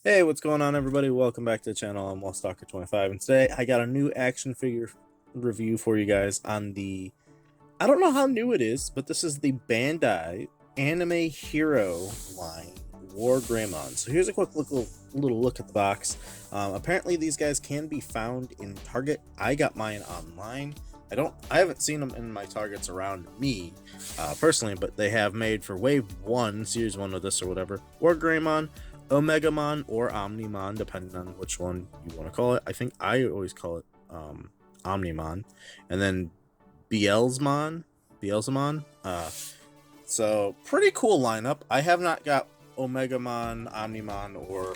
Hey, what's going on, everybody? Welcome back to the channel. I'm WallStalker25, and today I got a new action figure review for you guys on the... I don't know how new it is, but this is the Bandai Anime Hero line, Wargreymon. So here's a quick little look at the box. Apparently these guys can be found in Target. I got mine online. I haven't seen them in my Targets around me, personally, but they have made for Wave 1, Series 1 of this or whatever, Wargreymon, Omegamon, or Omnimon, depending on which one you want to call it. I think I always call it Omnimon. And then Beelzemon. So pretty cool lineup. I have not got Omegamon, Omnimon, or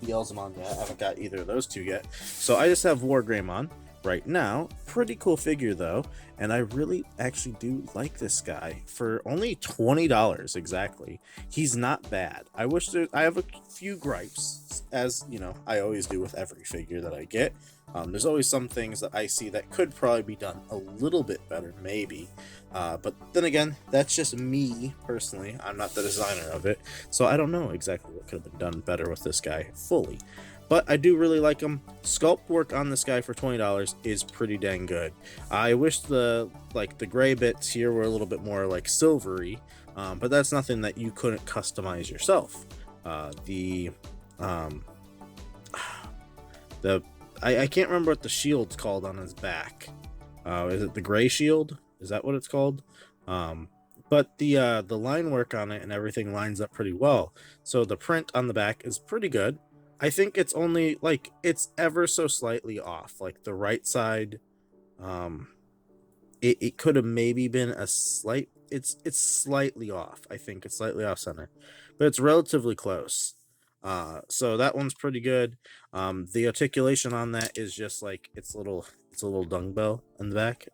Beelzemon yet. I haven't got either of those two yet. So I just have Wargreymon right now. Pretty cool figure though, and I really actually do like this guy for only $20 exactly. He's not bad. I have a few gripes, as you know I always do with every figure that I get. There's always some things that I see that could probably be done a little bit better, maybe. But then again, that's just me personally. I'm not the designer of it, so I don't know exactly what could have been done better with this guy fully. But I do really like him. Sculpt work on this guy for $20 is pretty dang good. I wish the gray bits here were a little bit more like silvery, but that's nothing that you couldn't customize yourself. I can't remember what the shield's called on his back. Is it the gray shield? Is that what it's called? But the line work on it and everything lines up pretty well. So the print on the back is pretty good. I think it's only like it's ever so slightly off. Like the right side, it could have maybe been a slight. It's slightly off. I think it's slightly off center, but it's relatively close. So that one's pretty good. The articulation on that is just like it's a little dumbbell in the back.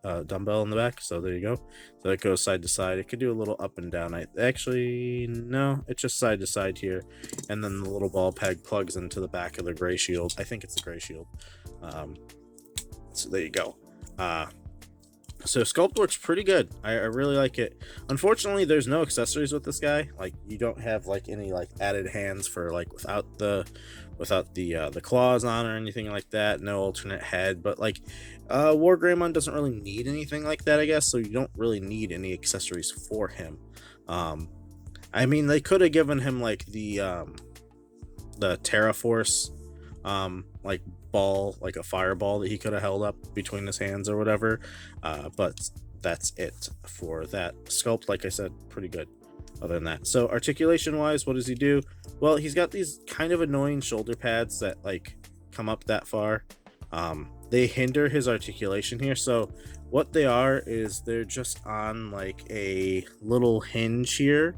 So there you go. So it goes side to side. It could do a little up and down. No, it's just side to side here, and then the little ball peg plugs into the back of the gray shield. I think it's the gray shield. So there you go. So sculpt works pretty good. I really like it. Unfortunately, there's no accessories with this guy. Like you don't have like any like added hands for like without the claws on or anything like that. No alternate head, but like Wargreymon doesn't really need anything like that, I guess. So you don't really need any accessories for him. I mean, they could have given him like the Terraforce like ball, like a fireball that he could have held up between his hands or whatever, but that's it for that sculpt. Like I said, pretty good other than that. So articulation wise, what does he do? Well, he's got these kind of annoying shoulder pads that like come up that far. They hinder his articulation here. So what they are is they're just on like a little hinge here.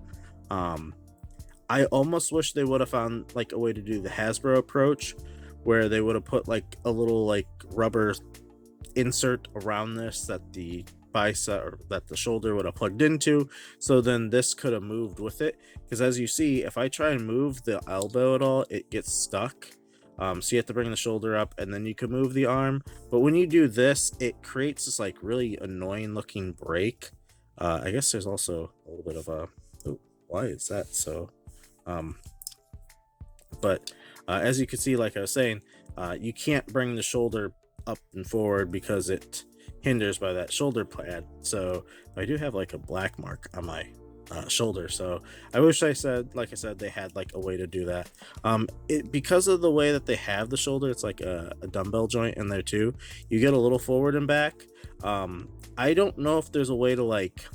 I almost wish they would have found like a way to do the Hasbro approach, where they would have put like a little like rubber insert around this that the bicep or that the shoulder would have plugged into, so then this could have moved with it. Because as you see, if I try and move the elbow at all, it gets stuck. So you have to bring the shoulder up and then you can move the arm. But when you do this, it creates this like really annoying looking break. I guess there's also a little bit of a... Oh, why is that so? But as you can see, like I was saying, you can't bring the shoulder up and forward because it hinders by that shoulder pad. So I do have like a black mark on my shoulder. So I wish like I said, they had like a way to do that. Because of the way that they have the shoulder, it's like a dumbbell joint in there too. You get a little forward and back. I don't know if there's a way to like...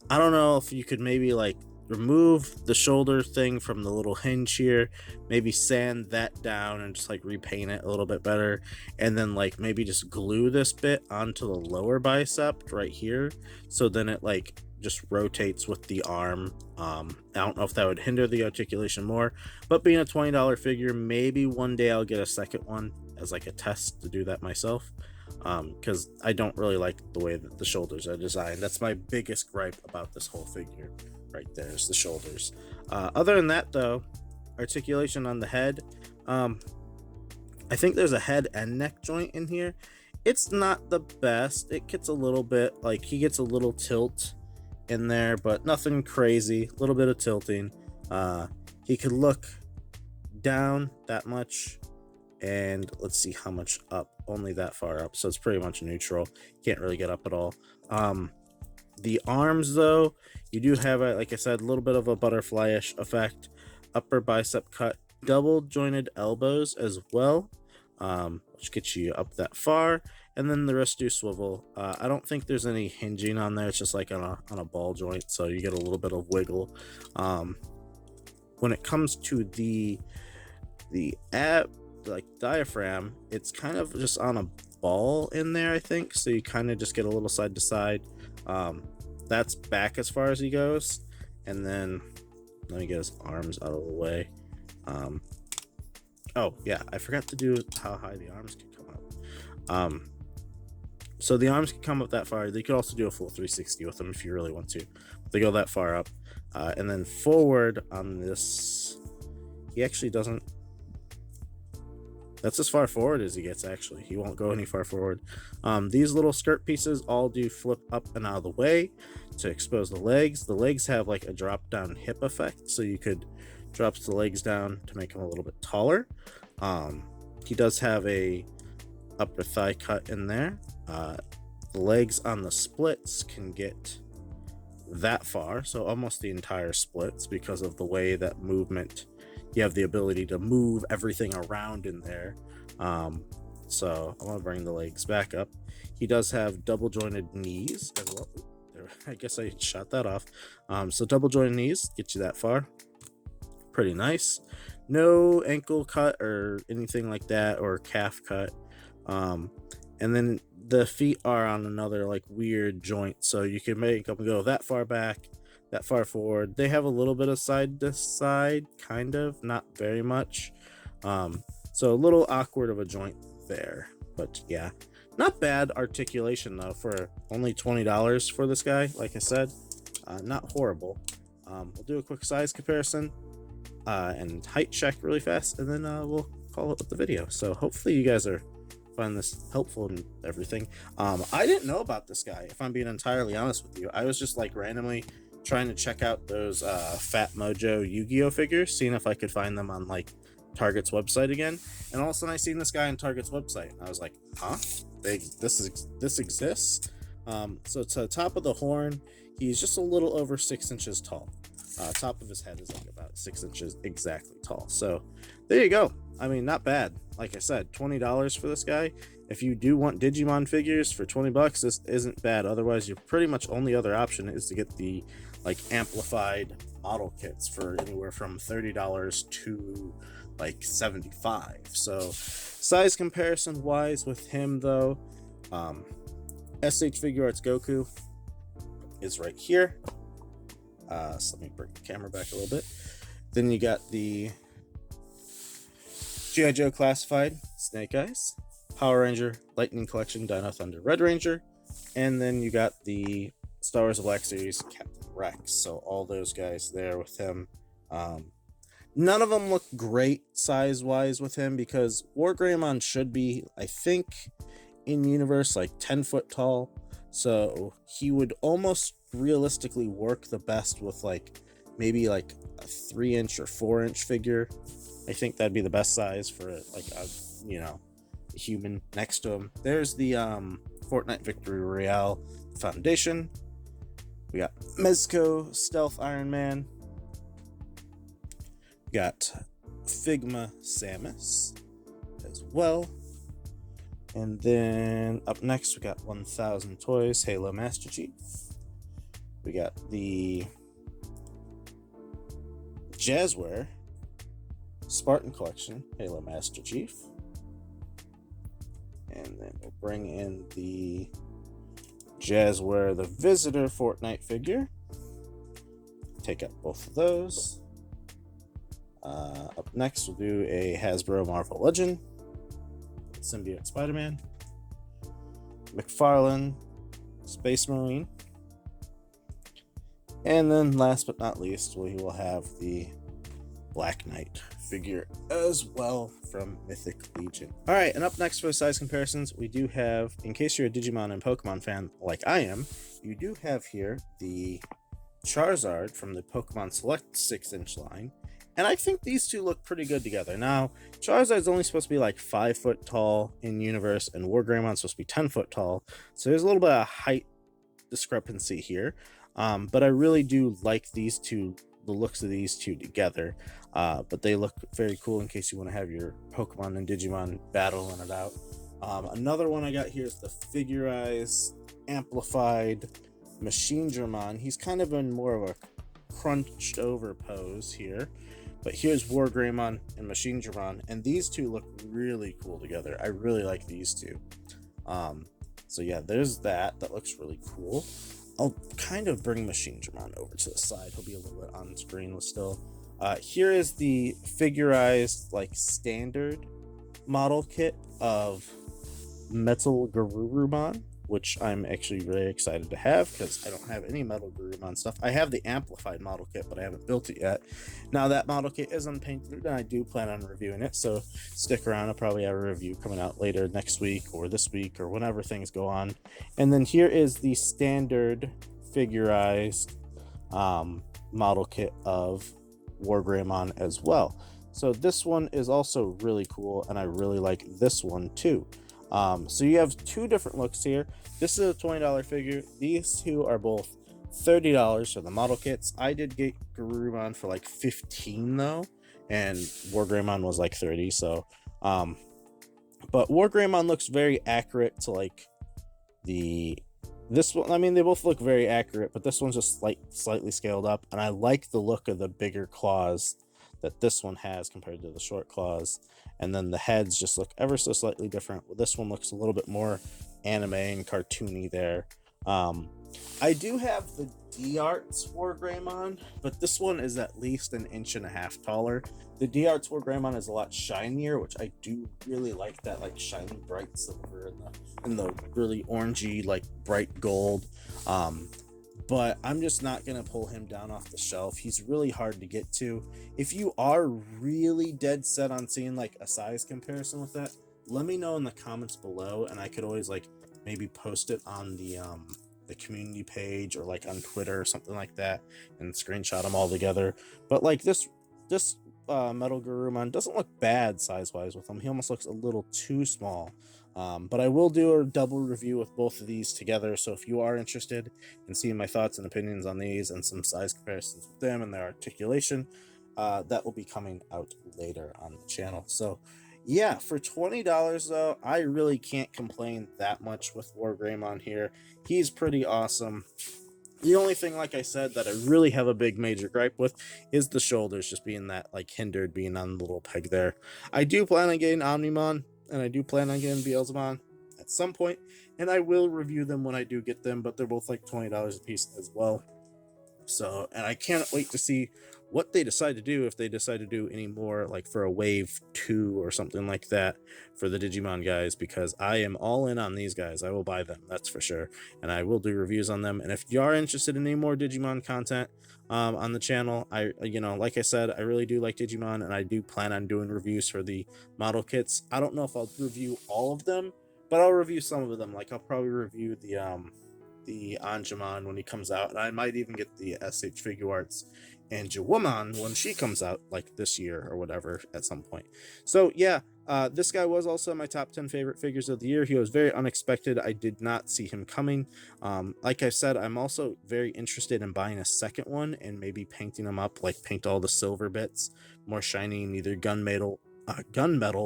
I don't know if you could maybe like remove the shoulder thing from the little hinge here, maybe sand that down and just like repaint it a little bit better, and then like maybe just glue this bit onto the lower bicep right here, so then it like just rotates with the arm. I don't know if that would hinder the articulation more, but being a $20 figure, maybe one day I'll get a second one as like a test to do that myself, because I don't really like the way that the shoulders are designed. That's my biggest gripe about this whole figure right there, is the shoulders. Other than that though, articulation on the head, I think there's a head and neck joint in here. It's not the best. It gets a little bit like, he gets a little tilt in there, but nothing crazy. A little bit of tilting. He could look down that much, and let's see how much up. Only that far up, so it's pretty much neutral. Can't really get up at all. The arms, though, you do have, like I said, a little bit of a butterfly-ish effect. Upper bicep cut, double jointed elbows as well, which gets you up that far, and then the wrist do swivel. I don't think there's any hinging on there. It's just like on a ball joint, so you get a little bit of wiggle. When it comes to the like diaphragm, it's kind of just on a ball in there, I think, so you kind of just get a little side to side. That's back as far as he goes, and then let me get his arms out of the way. Oh yeah, I forgot to do how high the arms can come up. So the arms can come up that far. They could also do a full 360 with them if you really want to. They go that far up, and then forward on this, he actually doesn't. That's as far forward as he gets, actually. He won't go any far forward. These little skirt pieces all do flip up and out of the way to expose the legs. The legs have like a drop down hip effect, so you could drop the legs down to make him a little bit taller. He does have a upper thigh cut in there. The legs on the splits can get that far, so almost the entire splits, because of the way that movement, you have the ability to move everything around in there. So I want to bring the legs back up. He does have double jointed knees as well. I guess I shot that off. So double jointed knees get you that far. Pretty nice. No ankle cut or anything like that, or calf cut. And then the feet are on another like weird joint, so you can make them go that far back, that far forward. They have a little bit of side to side, kind of, not very much. So a little awkward of a joint there, but yeah, not bad articulation though for only $20 for this guy. Like I said, not horrible. We'll do a quick size comparison and height check really fast, and then we'll call it with the video. So hopefully you guys find this helpful and everything. I didn't know about this guy, if I'm being entirely honest with you. I was just like randomly trying to check out those Fat Mojo Yu-Gi-Oh figures, seeing if I could find them on like Target's website again, and all of a sudden I seen this guy on Target's website, and I was like, huh, this exists. So to the top of the horn, he's just a little over 6 inches tall. Top of his head is like about 6 inches exactly tall. So there you go. I mean, not bad. Like I said, $20 for this guy. If you do want Digimon figures for $20, this isn't bad. Otherwise, your pretty much only other option is to get the like amplified model kits for anywhere from $30 to like $75. So size comparison wise with him though, SH Figure Arts Goku is right here. So let me bring the camera back a little bit. Then you got the G.I. Joe Classified Snake Eyes, Power Ranger Lightning Collection Dino Thunder Red Ranger, and then you got the Star Wars Black Series Captain Rex. So all those guys there with him. None of them look great size wise with him, because Wargreymon should be, I think, in universe like 10 foot tall. So he would almost realistically work the best with like maybe like a 3-inch or 4-inch figure. I think that'd be the best size for like a, you know, a human next to him. There's the Fortnite Victory Royale Foundation. We got Mezco Stealth Iron Man. We got Figma Samus as well. And then up next we got 1000 Toys Halo Master Chief. We got the Jazzware Spartan Collection Halo Master Chief. And then we'll bring in the Jazzware The Visitor Fortnite figure. Take out both of those. Up next we'll do a Hasbro Marvel Legend Symbiote Spider-Man, McFarlane Space Marine, and then last but not least we will have the Black Knight figure as well from Mythic Legion. Alright, and up next for the size comparisons, we do have, in case you're a Digimon and Pokemon fan like I am, you do have here the Charizard from the Pokemon Select 6-inch line, And I think these two look pretty good together. Now, Charizard's only supposed to be like 5 foot tall in universe, and Wargreymon's supposed to be 10 foot tall. So there's a little bit of height discrepancy here. But I really do like these two, the looks of these two together. But they look very cool in case you want to have your Pokemon and Digimon battling it out. Another one I got here is the Figurized Amplified Machinedramon. He's kind of in more of a crunched over pose here. But here's Wargreymon and Machinedramon, and these two look really cool together. I really like these two. So yeah, there's that. That looks really cool. I'll kind of bring Machinedramon over to the side. He'll be a little bit on screen still. Here is the Figurized, like, standard model kit of Metal Garurumon, which I'm actually really excited to have because I don't have any Metal Garurumon stuff. I have the amplified model kit, but I haven't built it yet. Now that model kit is unpainted, and I do plan on reviewing it, so stick around. I'll probably have a review coming out later next week or this week or whenever things go on. And then here is the standard Figurized model kit of Wargreymon as well. So this one is also really cool, and I really like this one too. So you have two different looks here. This is a $20 figure. These two are both $30 for the model kits. I did get Garurumon for like $15 though, and Wargreymon was like $30. So, but Wargreymon looks very accurate to like this one. I mean, they both look very accurate, but this one's just slightly scaled up, and I like the look of the bigger claws that this one has compared to the short claws. And then the heads just look ever so slightly different. This one looks a little bit more anime and cartoony there. I do have the D-Arts Wargreymon, but this one is at least an inch and a half taller. The D-Arts Wargreymon is a lot shinier, which I do really like, that like shiny bright silver and the really orangey like bright gold. But I'm just not going to pull him down off the shelf. He's really hard to get to. If you are really dead set on seeing like a size comparison with that, let me know in the comments below, and I could always like maybe post it on the community page or like on Twitter or something like that and screenshot them all together. But like this Metal Garurumon doesn't look bad size-wise with him. He almost looks a little too small. But I will do a double review with both of these together, so if you are interested in seeing my thoughts and opinions on these and some size comparisons with them and their articulation, that will be coming out later on the channel. So yeah, for $20 though, I really can't complain that much with Wargreymon here. He's pretty awesome. The only thing, like I said, that I really have a big major gripe with is the shoulders just being that like hindered, being on the little peg there. I do plan on getting Omnimon, and I do plan on getting Beelzemon at some point, and I will review them when I do get them, but they're both like $20 a piece as well. So, and I can't wait to see what they decide to do, if they decide to do any more like for a wave 2 or something like that for the Digimon guys, because I am all in on these guys. I will buy them, that's for sure, and I will do reviews on them. And if you are interested in any more Digimon content on the channel, like I said, I really do like Digimon, and I do plan on doing reviews for the model kits. I don't know if I'll review all of them, but I'll review some of them. Like I'll probably review the Anjumon when he comes out, and I might even get the SH Figuarts and Jawumon when she comes out like this year or whatever at some point. So yeah, this guy was also in my top 10 favorite figures of the year. He was very unexpected. I did not see him coming. Like I said, I'm also very interested in buying a second one and maybe painting them up, like paint all the silver bits more shiny in either gunmetal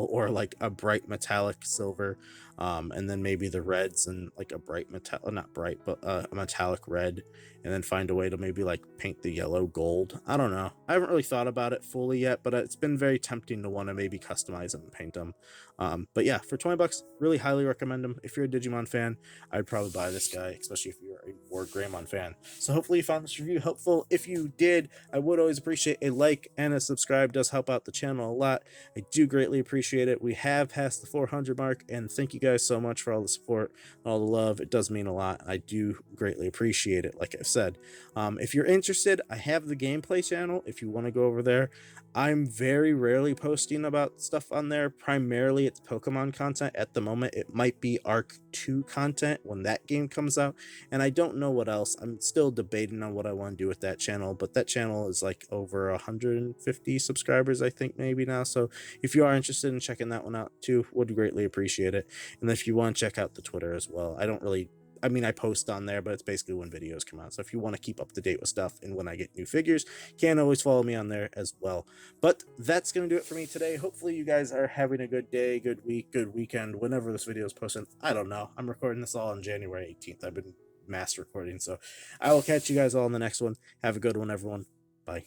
or like a bright metallic silver, and then maybe the reds and like a bright not bright, but a metallic red, and then find a way to maybe like paint the yellow gold. I don't know, I haven't really thought about it fully yet, but it's been very tempting to want to maybe customize them and paint them. But yeah, for $20, really highly recommend them. If you're a Digimon fan, I'd probably buy this guy, especially if you're a Wargreymon fan. So hopefully you found this review helpful. If you did, I would always appreciate a like and a subscribe. It does help out the channel a lot. I do greatly appreciate it. We have passed the 400 mark, and thank you guys so much for all the support, all the love. It does mean a lot. I do greatly appreciate it, like I've said. If you're interested, I have the gameplay channel if you want to go over there. I'm very rarely posting about stuff on there. Primarily, it's Pokemon content at the moment. It might be Arc 2 content when that game comes out, and I don't know what else. I'm still debating on what I want to do with that channel, but that channel is like over 150 subscribers, I think, maybe now. So if you are interested in checking that one out too, would greatly appreciate it. And if you want to check out the Twitter as well, I post on there, but it's basically when videos come out. So if you want to keep up to date with stuff and when I get new figures, you can always follow me on there as well. But that's going to do it for me today. Hopefully you guys are having a good day, good week, good weekend, whenever this video is posted. I don't know. I'm recording this all on January 18th. I've been mass recording. So I will catch you guys all in the next one. Have a good one, everyone. Bye.